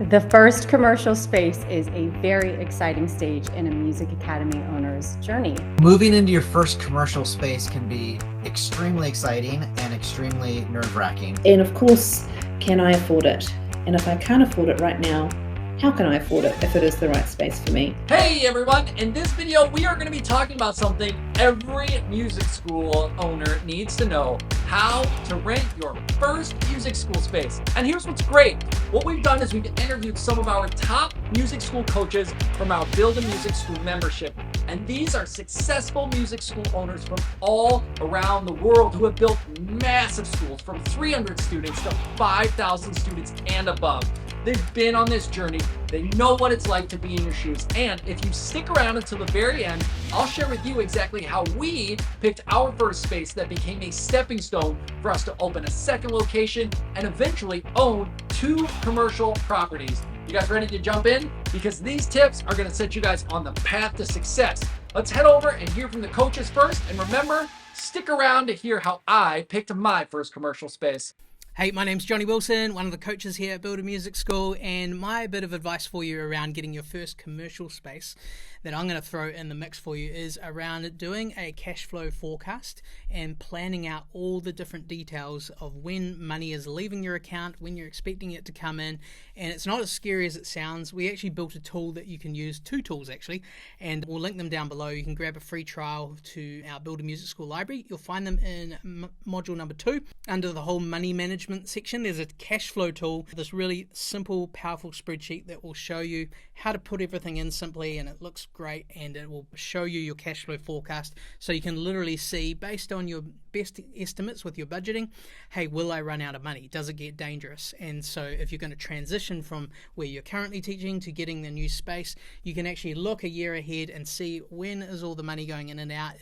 The first commercial space is a very exciting stage in a music academy owner's journey. Moving into your first commercial space can be extremely exciting and extremely nerve-wracking. And of course, can I afford it? And if I can't afford it right now, how can I afford it if it is the right space for me? Hey everyone, in this video we are going to be talking about something every music school owner needs to know: how to rent your first music school space. And here's what's great. What we've done is we've interviewed some of our top music school coaches from our Build a Music School membership. And these are successful music school owners from all around the world who have built massive schools from 300 students to 5,000 students and above. They've been on this journey. They know what it's like to be in your shoes. And if you stick around until the very end, I'll share with you exactly how we picked our first space that became a stepping stone for us to open a second location and eventually own 2 commercial properties. You guys ready to jump in? Because these tips are going to set you guys on the path to success. Let's head over and hear from the coaches first. And remember, stick around to hear how I picked my first commercial space. Hey, my name's Johnny Wilson, one of the coaches here at Build a Music School, and my bit of advice for you around getting your first commercial space that I'm going to throw in the mix for you is around doing a cash flow forecast and planning out all the different details of when money is leaving your account, when you're expecting it to come in. And it's not as scary as it sounds. We actually built a tool that you can use, 2 tools actually, and we'll link them down below. You can grab a free trial to our Build a Music School library. You'll find them in module number 2 under the whole money management section. There's a cash flow tool, this really simple, powerful spreadsheet that will show you how to put everything in simply, and it looks great, and it will show you your cash flow forecast so you can literally see, based on your best estimates with your budgeting, hey, will I run out of money? Does it get dangerous? And so if you're going to transition from where you're currently teaching to getting the new space, you can actually look a year ahead and see when is all the money going in and out.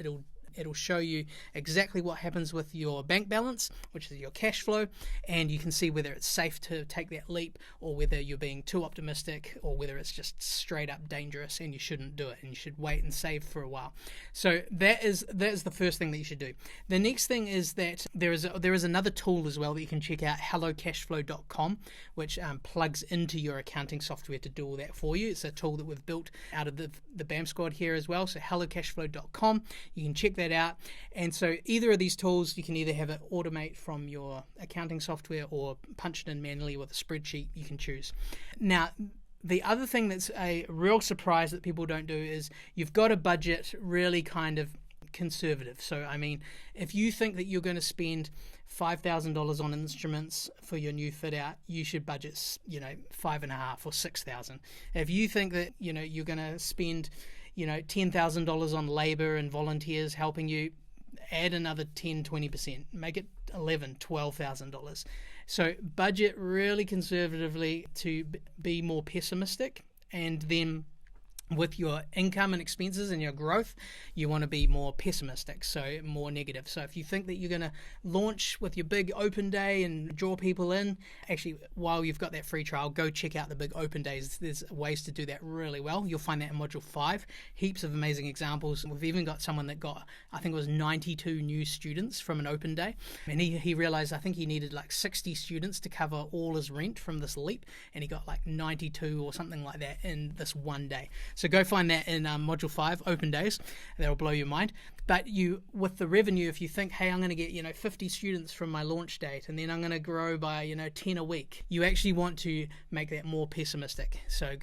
It'll show you exactly what happens with your bank balance, which is your cash flow, and you can see whether it's safe to take that leap or whether you're being too optimistic or whether it's just straight up dangerous and you shouldn't do it and you should wait and save for a while. So that is the first thing that you should do. The next thing is that there is another tool as well that you can check out, hellocashflow.com, which plugs into your accounting software to do all that for you. It's a tool that we've built out of the BAM squad here as well. So hellocashflow.com, you can check that out. And so either of these tools, you can either have it automate from your accounting software or punch it in manually with a spreadsheet. You can choose. Now, the other thing that's a real surprise that people don't do is you've got a budget really kind of conservative. So, I mean, if you think that you're going to spend $5,000 on instruments for your new fit out, you should budget, $5,500 or $6,000. If you think that, you're going to spend $10,000 on labor and volunteers helping you, add another 10-20%, make it $11,000-$12,000. So budget really conservatively to be more pessimistic, and then with your income and expenses and your growth, you want to be more pessimistic, so more negative. So if you think that you're going to launch with your big open day and draw people in, actually, while you've got that free trial, go check out the big open days. There's ways to do that really well. You'll find that in module 5. Heaps of amazing examples. We've even got someone that got, I think it was 92 new students from an open day. And he realized, I think he needed like 60 students to cover all his rent from this leap. And he got like 92 or something like that in this one day. So go find that in module 5, open days. That'll blow your mind. But with the revenue, if you think, hey, I'm going to get 50 students from my launch date, and then I'm going to grow by 10 a week, you actually want to make that more pessimistic. So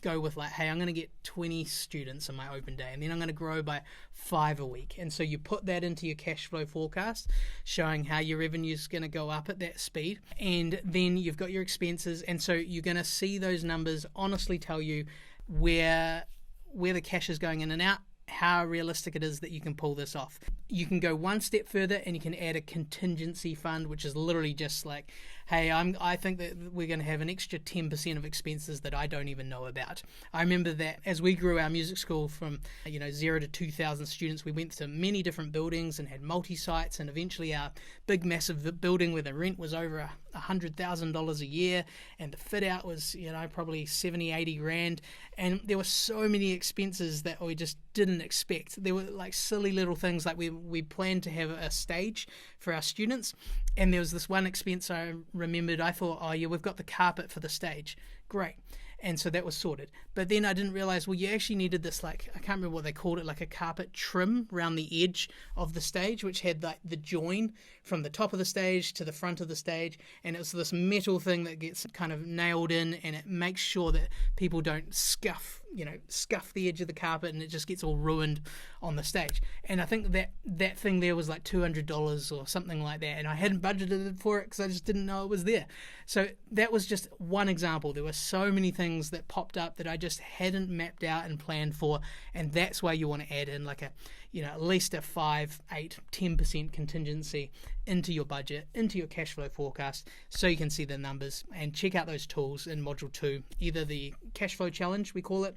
go with like, hey, I'm going to get 20 students in my open day, and then I'm going to grow by 5 a week. And so you put that into your cash flow forecast, showing how your revenue is going to go up at that speed. And then you've got your expenses, and so you're going to see those numbers honestly tell you where the cash is going in and out, how realistic it is that you can pull this off. You can go one step further and you can add a contingency fund, which is literally just like, hey, I think that we're going to have an extra 10% of expenses that I don't even know about. I remember that as we grew our music school from 0 to 2,000 students, we went to many different buildings and had multi-sites, and eventually our big massive building where the rent was over $100,000 a year and the fit out was probably 70-80 grand, and there were so many expenses that we just didn't expect. There were like silly little things, like we planned to have a stage for our students, and there was this one expense I remembered, I thought, oh yeah, we've got the carpet for the stage. Great. And so that was sorted. But then I didn't realize, well, you actually needed this, like, I can't remember what they called it, like a carpet trim around the edge of the stage, which had like the join from the top of the stage to the front of the stage. And it was this metal thing that gets kind of nailed in, and it makes sure that people don't scuff the edge of the carpet, and it just gets all ruined on the stage. And I think that thing there was like $200 or something like that, and I hadn't budgeted for it because I just didn't know it was there. So that was just one example. There were so many things that popped up that I just hadn't mapped out and planned for, and that's why you want to add in like at least a 5, 8, 10% contingency into your budget, into your cash flow forecast, so you can see the numbers. And check out those tools in module 2, either the cash flow challenge, we call it,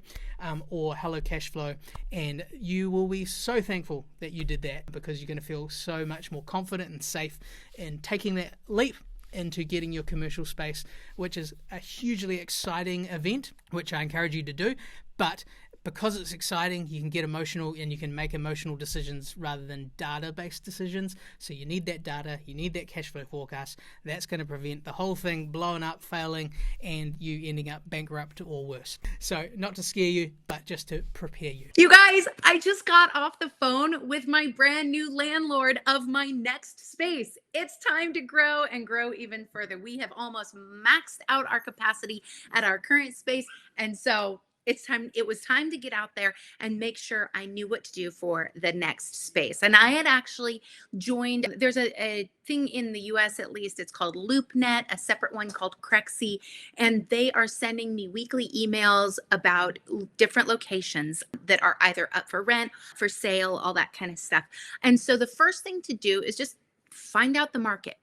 or Hello Cash Flow, and you will be so thankful that you did that, because you're going to feel so much more confident and safe in taking that leap into getting your commercial space, which is a hugely exciting event, which I encourage you to do. But because it's exciting, you can get emotional, and you can make emotional decisions rather than data-based decisions. So you need that data, you need that cash flow forecast. That's going to prevent the whole thing blowing up, failing, and you ending up bankrupt or worse. So not to scare you, but just to prepare you. You guys, I just got off the phone with my brand new landlord of my next space. It's time to grow and grow even further. We have almost maxed out our capacity at our current space, and so it was time to get out there and make sure I knew what to do for the next space. And I had actually joined, there's a thing in the US, at least, it's called LoopNet, a separate one called Crexy, and they are sending me weekly emails about different locations that are either up for rent, for sale, all that kind of stuff. And so the first thing to do is just find out the market.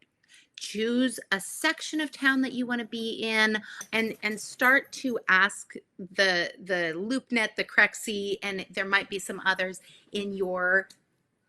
Choose a section of town that you want to be in, and start to ask the LoopNet, the Crexy, and there might be some others in your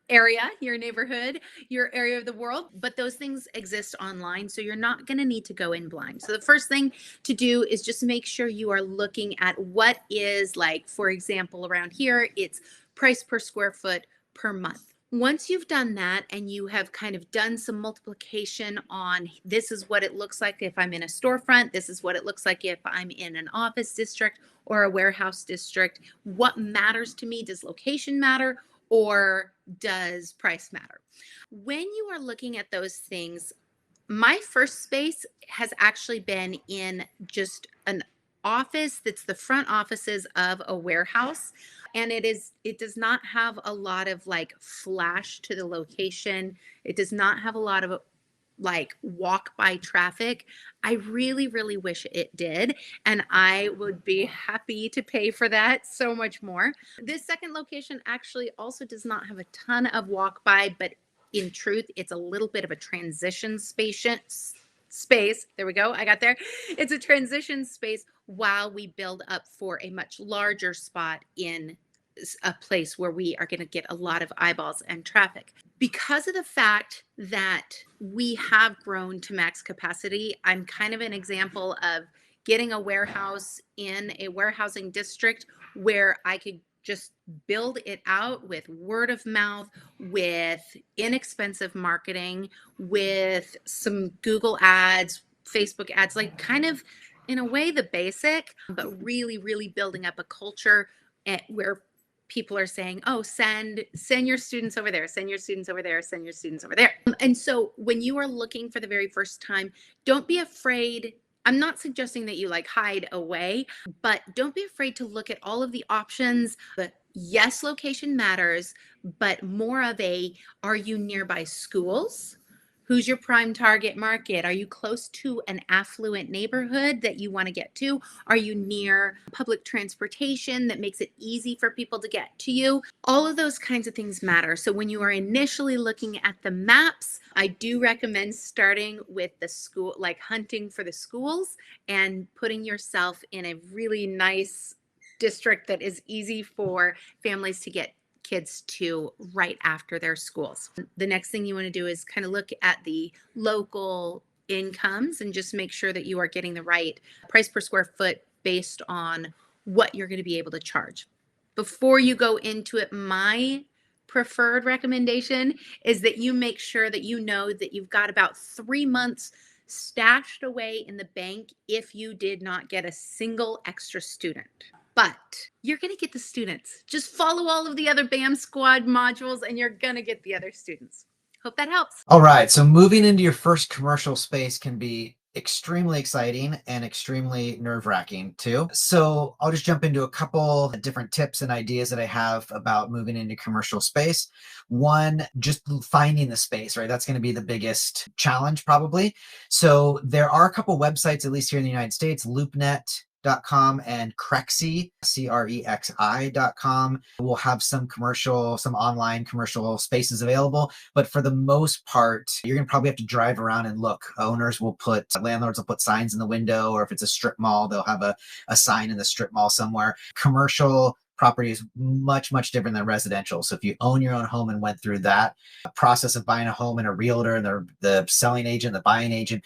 area, your neighborhood, your area of the world, but those things exist online, so you're not going to need to go in blind. So the first thing to do is just make sure you are looking at what is, like, for example, around here, it's price per square foot per month. Once you've done that and you have kind of done some multiplication on, this is what it looks like if I'm in a storefront, this is what it looks like if I'm in an office district or a warehouse district, what matters to me? Does location matter, or does price matter? When you are looking at those things, my first space has actually been in just an office that's the front offices of a warehouse. And it does not have a lot of like flash to the location. It does not have a lot of like walk by traffic. I really, really wish it did. And I would be happy to pay for that so much more. This second location actually also does not have a ton of walk by, but in truth, it's a little bit of a transition space. There we go. I got there. It's a transition space while we build up for a much larger spot in a place where we are going to get a lot of eyeballs and traffic. Because of the fact that we have grown to max capacity, I'm kind of an example of getting a warehouse in a warehousing district where I could just build it out with word of mouth, with inexpensive marketing, with some Google ads, Facebook ads, like kind of in a way the basic, but really, really building up a culture where people are saying, oh, send your students over there, send your students over there, send your students over there. And so when you are looking for the very first time, don't be afraid. I'm not suggesting that you like hide away, but don't be afraid to look at all of the options. But yes, location matters, but more of are you nearby schools? Who's your prime target market? Are you close to an affluent neighborhood that you want to get to? Are you near public transportation that makes it easy for people to get to you? All of those kinds of things matter. So when you are initially looking at the maps, I do recommend starting with the school, like hunting for the schools and putting yourself in a really nice district that is easy for families to get kids to right after their schools. The next thing you want to do is kind of look at the local incomes and just make sure that you are getting the right price per square foot based on what you're going to be able to charge. Before you go into it, my preferred recommendation is that you make sure that you know that you've got about 3 months stashed away in the bank if you did not get a single extra student. But you're going to get the students. Just follow all of the other BAM squad modules and you're going to get the other students. Hope that helps. All right. So moving into your first commercial space can be extremely exciting and extremely nerve-wracking too. So I'll just jump into a couple different tips and ideas that I have about moving into commercial space. One, just finding the space, right? That's going to be the biggest challenge probably. So there are a couple websites, at least here in the United States, LoopNet.com and Crexi, CREXI.com will have some online commercial spaces available. But for the most part, you're going to probably have to drive around and look. Landlords will put signs in the window, or if it's a strip mall, they'll have a sign in the strip mall somewhere. Commercial property is much, much different than residential. So if you own your own home and went through that process of buying a home and a realtor and the selling agent, the buying agent,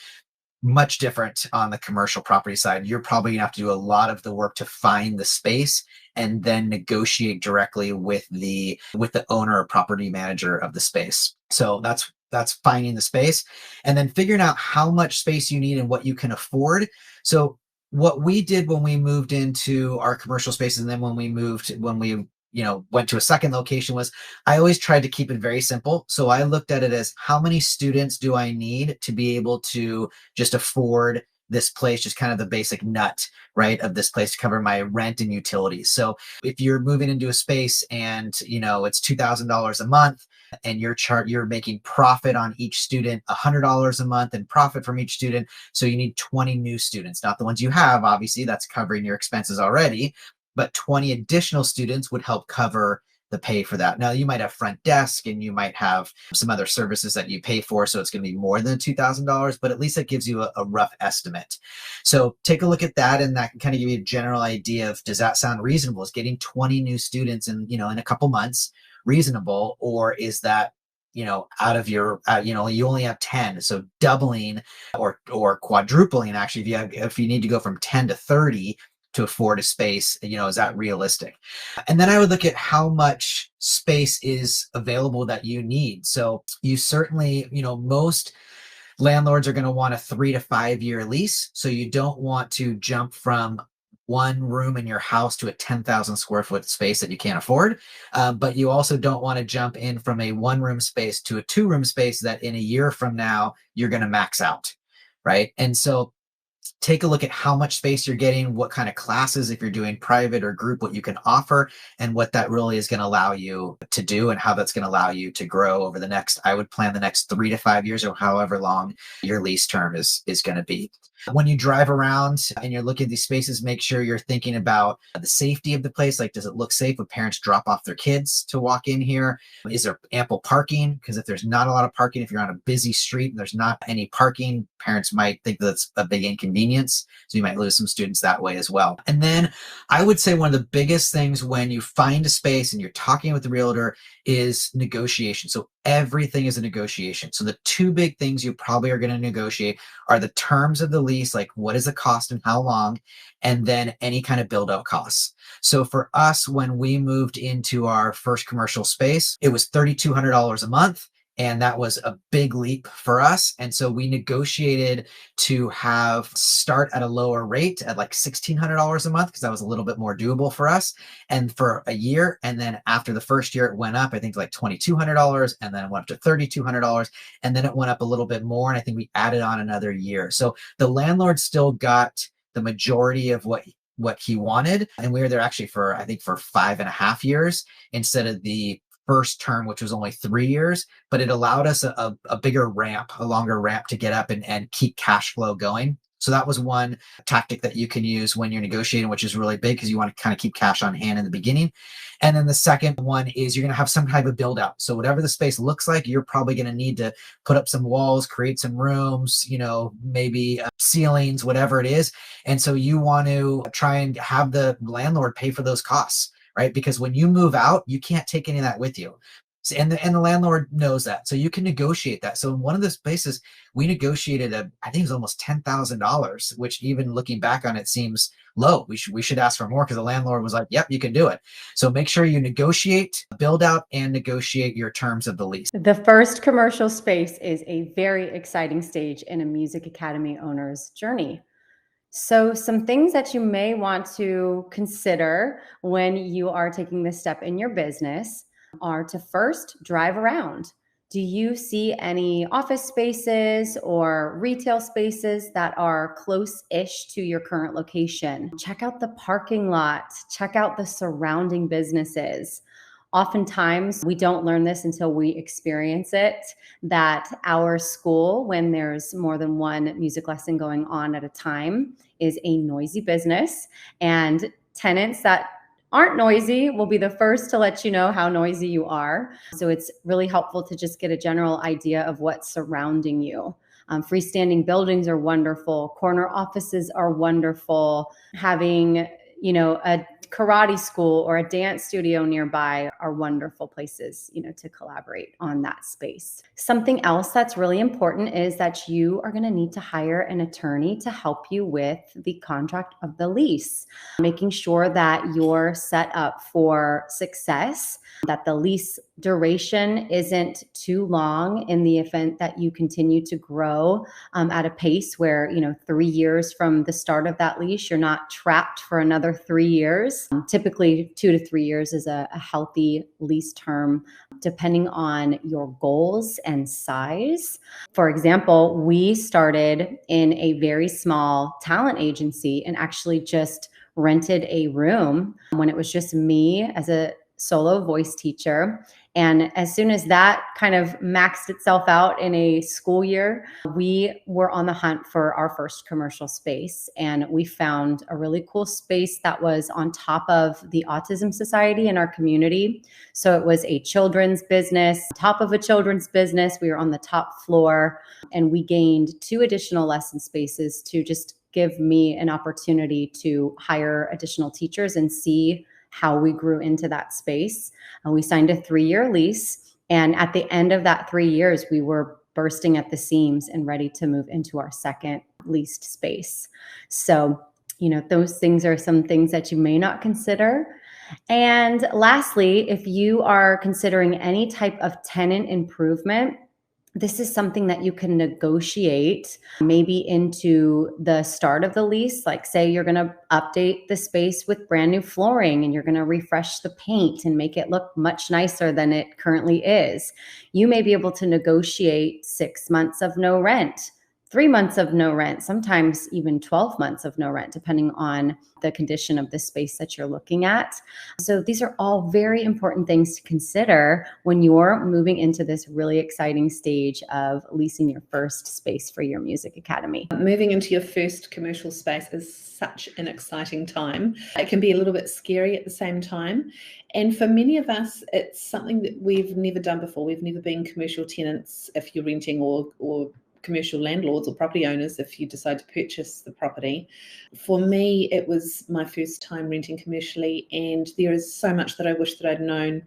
much different on the commercial property side. You're probably gonna have to do a lot of the work to find the space and then negotiate directly with the owner or property manager of the space. So that's finding the space and then figuring out how much space you need and what you can afford. So what we did when we moved into our commercial spaces, and then when we went to a second location, was I always tried to keep it very simple. So I looked at it as, how many students do I need to be able to just afford this place, just kind of the basic nut, right, of this place to cover my rent and utilities. So if you're moving into a space and it's $2,000 a month and you're making profit on each student $100 a month and profit from each student, so you need 20 new students, not the ones you have, obviously that's covering your expenses already, but 20 additional students would help cover the pay for that. Now you might have front desk and you might have some other services that you pay for, so it's going to be more than $2,000, but at least it gives you a rough estimate. So take a look at that, and that can kind of give you a general idea of, does that sound reasonable? Is getting 20 new students in a couple months reasonable, or is that out of your you only have 10, so doubling or quadrupling, actually, if you need to go from 10 to 30 to afford a space, is that realistic? And then I would look at how much space is available that you need. So you certainly, most landlords are going to want a 3 to 5 year lease. So you don't want to jump from one room in your house to a 10,000 square foot space that you can't afford. But you also don't want to jump in from a 1-room space to a 2-room space that in a year from now, you're going to max out, right? And so take a look at how much space you're getting, what kind of classes, if you're doing private or group, what you can offer, and what that really is going to allow you to do, and how that's going to allow you to grow over I would plan the next 3 to 5 years, or however long your lease term is going to be. When you drive around and you're looking at these spaces, make sure you're thinking about the safety of the place. Like, does it look safe when parents drop off their kids to walk in here? Is there ample parking? Because if there's not a lot of parking, if you're on a busy street and there's not any parking, parents might think that's a big inconvenience. So you might lose some students that way as well. And then I would say one of the biggest things when you find a space and you're talking with the realtor is negotiation. So everything is a negotiation. So the 2 big things you probably are going to negotiate are the terms of the lease, like what is the cost and how long, and then any kind of build out costs. So for us, when we moved into our first commercial space, it was $3,200 a month. And that was a big leap for us. And so we negotiated to start at a lower rate at like $1,600 a month, because that was a little bit more doable for us. And for a year, and then after the first year, it went up, I think, to like $2,200, and then it went up to $3,200, and then it went up a little bit more. And I think we added on another year. So the landlord still got the majority of what he wanted. And we were there actually for 5.5 years instead of the first term, which was only 3 years, but it allowed us a bigger ramp, a longer ramp to get up and keep cash flow going. So that was one tactic that you can use when you're negotiating, which is really big because you want to kind of keep cash on hand in the beginning. And then the second one is you're going to have some type of build out. So whatever the space looks like, you're probably going to need to put up some walls, create some rooms, maybe ceilings, whatever it is. And so you want to try and have the landlord pay for those costs, right? Because when you move out, you can't take any of that with you. And the landlord knows that. So you can negotiate that. So in one of those places, we negotiated I think it was almost $10,000, which even looking back on it seems low. We should ask for more, because the landlord was like, yep, you can do it. So make sure you negotiate, build out and negotiate your terms of the lease. The first commercial space is a very exciting stage in a music academy owner's journey. So some things that you may want to consider when you are taking this step in your business are to first drive around. Do you see any office spaces or retail spaces that are close-ish to your current location? Check out the parking lot, check out the surrounding businesses. Oftentimes, we don't learn this until we experience it, that our school, when there's more than one music lesson going on at a time, is a noisy business. And tenants that aren't noisy will be the first to let you know how noisy you are. So it's really helpful to just get a general idea of what's surrounding you. Freestanding buildings are wonderful. Corner offices are wonderful. Having, a karate school or a dance studio nearby are wonderful places, to collaborate on that space. Something else that's really important is that you are going to need to hire an attorney to help you with the contract of the lease, making sure that you're set up for success, that the lease duration isn't too long in the event that you continue to grow at a pace where, 3 years from the start of that lease, you're not trapped for another 3 years. Typically 2 to 3 years is a healthy lease term, depending on your goals and size. For example, we started in a very small talent agency and actually just rented a room when it was just me as a solo voice teacher. And as soon as that kind of maxed itself out in a school year, we were on the hunt for our first commercial space. And we found a really cool space that was on top of the Autism Society in our community. So it was a children's business, top of a children's business. We were on the top floor, and we gained 2 additional lesson spaces to just give me an opportunity to hire additional teachers and see how we grew into that space. We signed a 3-year lease. And at the end of that 3 years, we were bursting at the seams and ready to move into our second leased space. So, those things are some things that you may not consider. And lastly, if you are considering any type of tenant improvement, this is something that you can negotiate maybe into the start of the lease. Like, say you're going to update the space with brand new flooring and you're going to refresh the paint and make it look much nicer than it currently is. You may be able to negotiate 6 months of no rent, 3 months of no rent, sometimes even 12 months of no rent, depending on the condition of the space that you're looking at. So these are all very important things to consider when you're moving into this really exciting stage of leasing your first space for your music academy. Moving into your first commercial space is such an exciting time. It can be a little bit scary at the same time. And for many of us, it's something that we've never done before. We've never been commercial tenants if you're renting, or commercial landlords or property owners if you decide to purchase the property. For me, it was my first time renting commercially, and there is so much that I wish that I'd known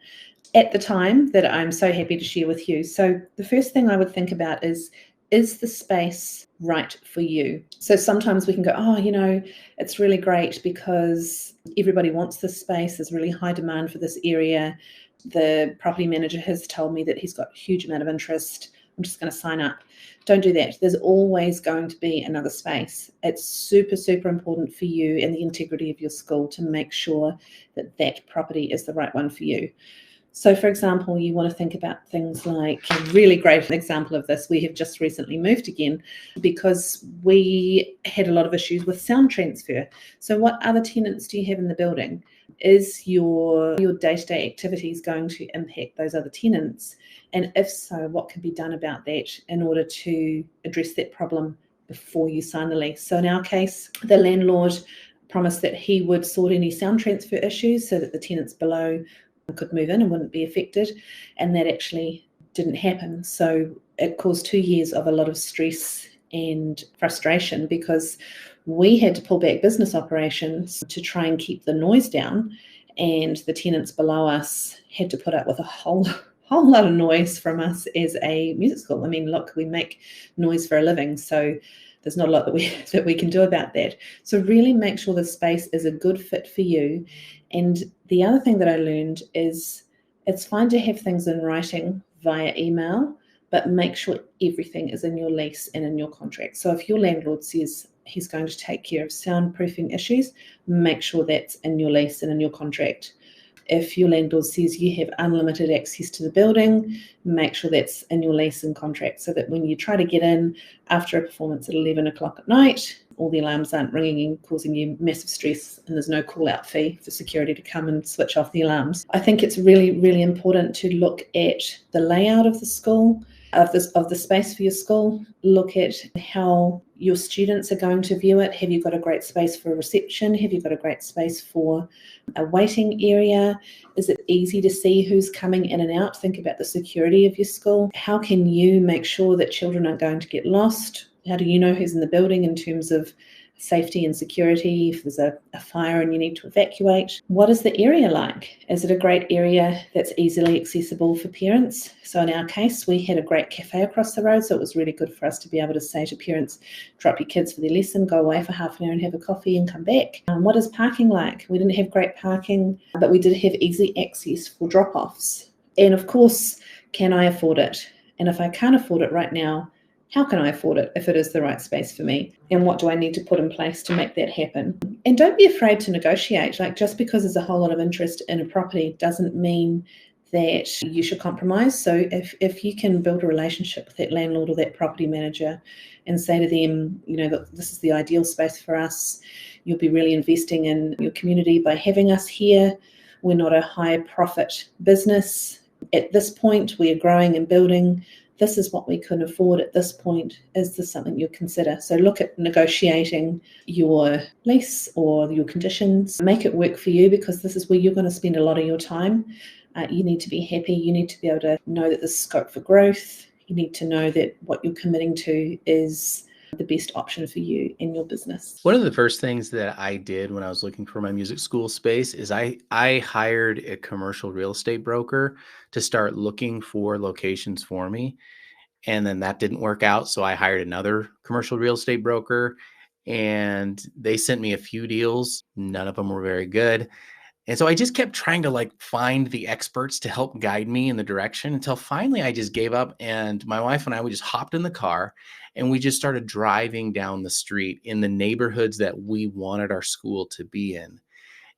at the time that I'm so happy to share with you. So the first thing I would think about is the space right for you? So sometimes we can go, it's really great because everybody wants this space. There's really high demand for this area. The property manager has told me that he's got a huge amount of interest. I'm just going to sign up. Don't do that. There's always going to be another space. It's super, super important for you and the integrity of your school to make sure that that property is the right one for you. So, for example, you want to think about things like, a really great example of this, we have just recently moved again because we had a lot of issues with sound transfer. So what other tenants do you have in the building? Is your day-to-day activities going to impact those other tenants? And if so, what can be done about that in order to address that problem before you sign the lease? So in our case, the landlord promised that he would sort any sound transfer issues so that the tenants below could move in and wouldn't be affected, and that actually didn't happen. So it caused 2 years of a lot of stress and frustration because we had to pull back business operations to try and keep the noise down, and the tenants below us had to put up with a whole lot of noise from us as a music school. I mean, look, we make noise for a living, so there's not a lot that we that we can do about that. So really make sure the space is a good fit for you. And the other thing that I learned is it's fine to have things in writing via email, but make sure everything is in your lease and in your contract. So if your landlord says he's going to take care of soundproofing issues, make sure that's in your lease and in your contract. If your landlord says you have unlimited access to the building, make sure that's in your lease and contract, so that when you try to get in after a performance at 11 o'clock at night, all the alarms aren't ringing and causing you massive stress, and there's no call-out fee for security to come and switch off the alarms. I think it's really, really important to look at the layout of the school, of the space for your school. Look at how your students are going to view it. Have you got a great space for a reception? Have you got a great space for a waiting area? Is it easy to see who's coming in and out? Think about the security of your school. How can you make sure that children aren't going to get lost? How do you know who's in the building in terms of safety and security? If there's a fire and you need to evacuate, what is the area like? Is it a great area that's easily accessible for parents? So in our case, we had a great cafe across the road, so it was really good for us to be able to say to parents, drop your kids for their lesson, go away for half an hour and have a coffee and come back. What is parking like? We didn't have great parking, but we did have easy access for drop-offs. And of course, can I afford it? And if I can't afford it right now, how can I afford it if it is the right space for me? And what do I need to put in place to make that happen? And don't be afraid to negotiate. Like, just because there's a whole lot of interest in a property doesn't mean that you should compromise. So if you can build a relationship with that landlord or that property manager and say to them, you know, this is the ideal space for us, you'll be really investing in your community by having us here. We're not a high profit business. At this point, we are growing and building. This is what we can afford at this point. Is this something you'll consider? So look at negotiating your lease or your conditions. Make it work for you, because this is where you're going to spend a lot of your time. You need to be happy. You need to be able to know that there's scope for growth. You need to know that what you're committing to is the best option for you in your business. One of the first things that I did when I was looking for my music school space is I hired a commercial real estate broker to start looking for locations for me. And then that didn't work out. So I hired another commercial real estate broker, and they sent me a few deals. None of them were very good. And so I just kept trying to like find the experts to help guide me in the direction, until finally I just gave up. And my wife and I, we just hopped in the car and we just started driving down the street in the neighborhoods that we wanted our school to be in.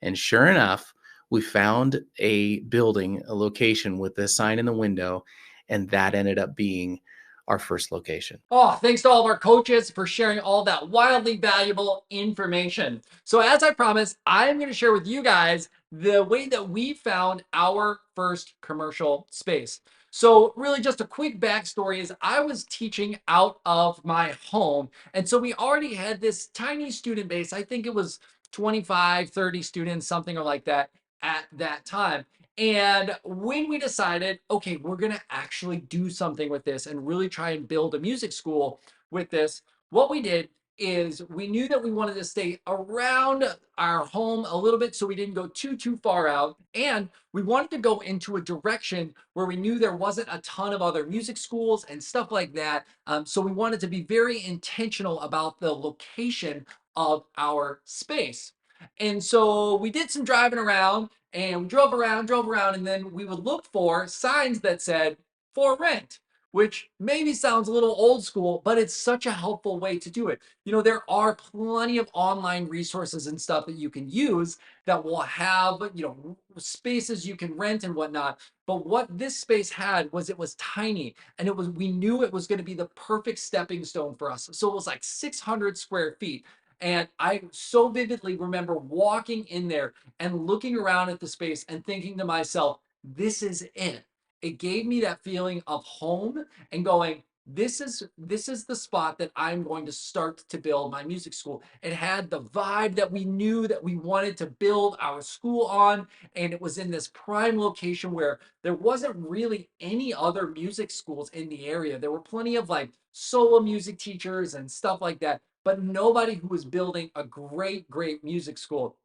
And sure enough, we found a building, a location with a sign in the window, and that ended up being our first location. Oh, thanks to all of our coaches for sharing all that wildly valuable information. So as I promised, I'm going to share with you guys the way that we found our first commercial space. So really just a quick backstory is I was teaching out of my home. And so we already had this tiny student base. I think it was 25, 30 students, something like that at that time. And when we decided, okay, we're going to actually do something with this and really try and build a music school with this, what we did is we knew that we wanted to stay around our home a little bit so we didn't go too far out. And we wanted to go into a direction where we knew there wasn't a ton of other music schools and stuff like that. So we wanted to be very intentional about the location of our space. And so we did some driving around, and we drove around, and then we would look for signs that said for rent, which maybe sounds a little old school, but it's such a helpful way to do it. You know, there are plenty of online resources and stuff that you can use that will have, you know, spaces you can rent and whatnot. But what this space had was it was tiny, and we knew it was going to be the perfect stepping stone for us. So it was like 600 square feet. And I so vividly remember walking in there and looking around at the space and thinking to myself, this is it. It gave me that feeling of home and going, this is the spot that I'm going to start to build my music school. It had the vibe that we knew that we wanted to build our school on, and it was in this prime location where there wasn't really any other music schools in the area. There were plenty of like solo music teachers and stuff like that, but nobody who was building a great music school.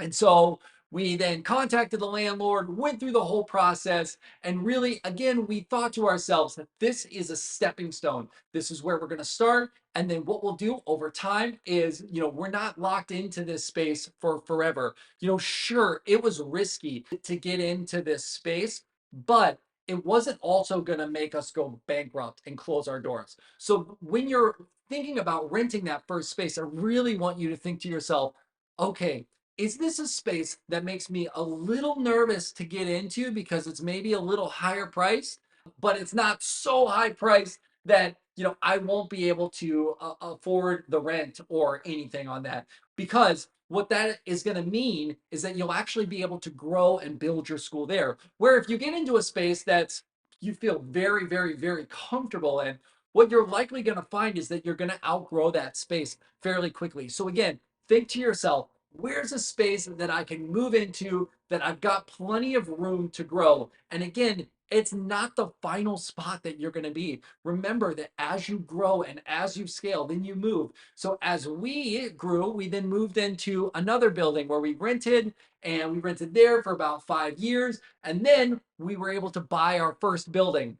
And so We then contacted the landlord, went through the whole process, and really, again, we thought to ourselves that this is a stepping stone. This is where we're going to start. And then what we'll do over time is, we're not locked into this space for forever. Sure, it was risky to get into this space, but it wasn't also going to make us go bankrupt and close our doors. So when you're thinking about renting that first space, I really want you to think to yourself, okay, is this a space that makes me a little nervous to get into because it's maybe a little higher priced, but it's not so high priced that I won't be able to afford the rent or anything on that? Because what that is going to mean is that you'll actually be able to grow and build your school there. Where if you get into a space that's you feel very, very, very comfortable in, what you're likely going to find is that you're going to outgrow that space fairly quickly. So again, think to yourself, where's a space that I can move into that I've got plenty of room to grow? And again, it's not the final spot that you're going to be. Remember that as you grow and as you scale, then you move. So as we grew, we then moved into another building where we rented, and we rented there for about 5 years. And then we were able to buy our first building.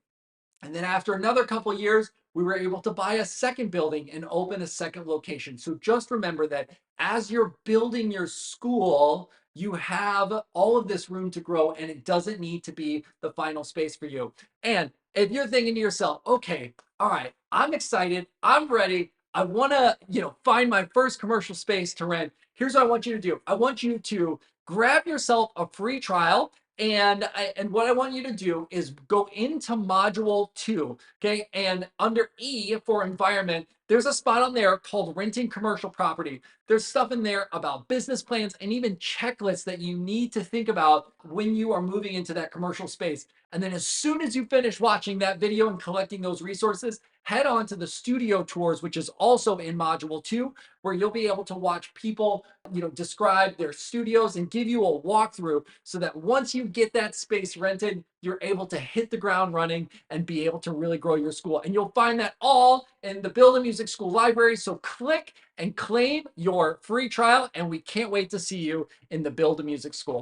And then after another couple of years, we were able to buy a second building and open a second location. So just remember that as you're building your school, you have all of this room to grow, and it doesn't need to be the final space for you. And if you're thinking to yourself, okay, all right, I'm excited, I'm ready, I want to, find my first commercial space to rent. Here's what I want you to do. I want you to grab yourself a free trial. And what I want you to do is go into module 2, okay? And under E for environment, there's a spot on there called renting commercial property. There's stuff in there about business plans and even checklists that you need to think about when you are moving into that commercial space. And then as soon as you finish watching that video and collecting those resources, head on to the studio tours, which is also in module 2, where you'll be able to watch people, describe their studios and give you a walkthrough so that once you get that space rented, you're able to hit the ground running and be able to really grow your school. And you'll find that all in the Build a Music School library. So click and claim your free trial, and we can't wait to see you in the Build a Music School.